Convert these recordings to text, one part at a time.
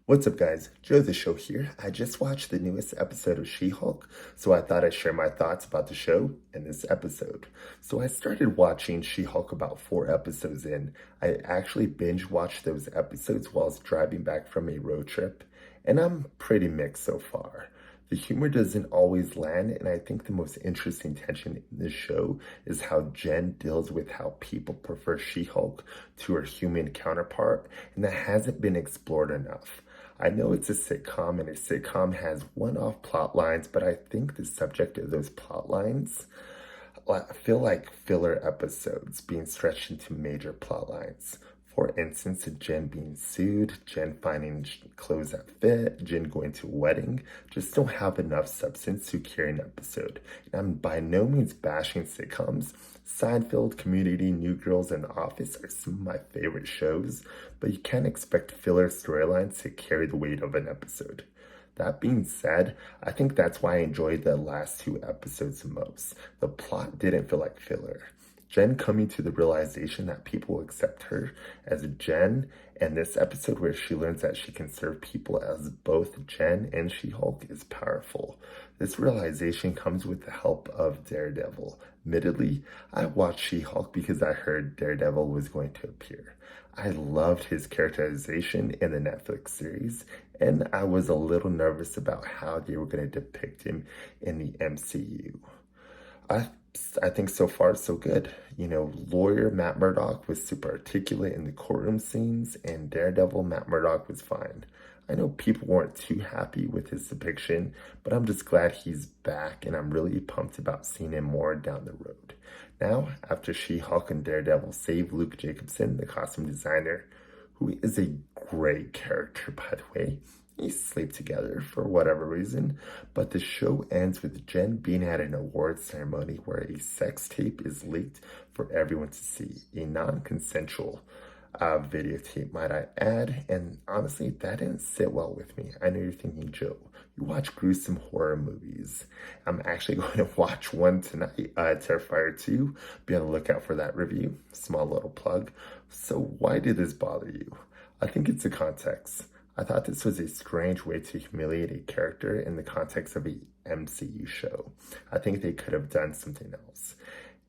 What's up, guys? Joe the Show here. I just watched the newest episode of She-Hulk, so I thought I'd share my thoughts about the show in this episode. So I started watching She-Hulk about 4 episodes in. I actually binge watched those episodes while I was driving back from a road trip, and I'm pretty mixed so far. The humor doesn't always land, and I think the most interesting tension in this show is how Jen deals with how people prefer She-Hulk to her human counterpart, and that hasn't been explored enough. I know it's a sitcom, and a sitcom has one-off plot lines, but I think the subject of those plot lines feel like filler episodes being stretched into major plot lines. For instance, Jen being sued, Jen finding clothes that fit, Jen going to a wedding, just don't have enough substance to carry an episode. And I'm by no means bashing sitcoms. Seinfeld, Community, New Girls, and The Office are some of my favorite shows, but you can't expect filler storylines to carry the weight of an episode. That being said, I think that's why I enjoyed the last 2 episodes the most. The plot didn't feel like filler. Jen coming to the realization that people will accept her as Jen, and this episode where she learns that she can serve people as both Jen and She-Hulk is powerful. This realization comes with the help of Daredevil. Admittedly, I watched She-Hulk because I heard Daredevil was going to appear. I loved his characterization in the Netflix series, and I was a little nervous about how they were going to depict him in the MCU. I think so far so good. Lawyer Matt Murdock was super articulate in the courtroom scenes, and Daredevil Matt Murdock was fine. I know people weren't too happy with his depiction, but I'm just glad he's back, and I'm really pumped about seeing him more down the road. Now, after She-Hulk and Daredevil save Luke Jacobson, the costume designer, who is a great character, by the way. They sleep together for whatever reason, but the show ends with Jen being at an awards ceremony where a sex tape is leaked for everyone to see. A non-consensual videotape, might I add, and honestly, that didn't sit well with me. I know you're thinking, Joe, you watch gruesome horror movies. I'm actually going to watch one tonight, Terrifier 2. Be on the lookout for that review. Small little plug. So why did this bother you? I think it's the context. I thought this was a strange way to humiliate a character in the context of a MCU show. I think they could have done something else.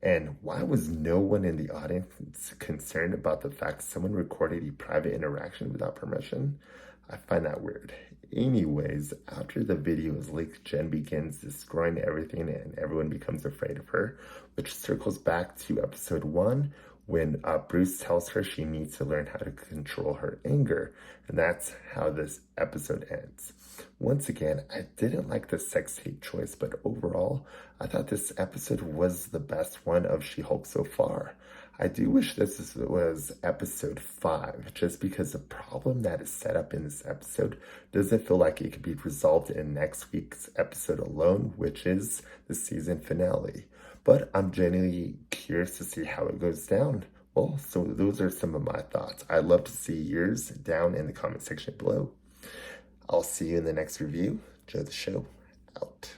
And why was no one in the audience concerned about the fact someone recorded a private interaction without permission? I find that weird. Anyways, after the video is leaked, Jen begins destroying everything and everyone becomes afraid of her, which circles back to episode 1 when Bruce tells her she needs to learn how to control her anger. And that's how this episode ends. Once again, I didn't like the sex tape choice, but overall, I thought this episode was the best one of She-Hulk so far. I do wish this was episode 5, just because the problem that is set up in this episode doesn't feel like it could be resolved in next week's episode alone, which is the season finale. But I'm genuinely curious to see how it goes down. Well, so those are some of my thoughts. I'd love to see yours down in the comment section below. I'll see you in the next review. Joe the Show, out.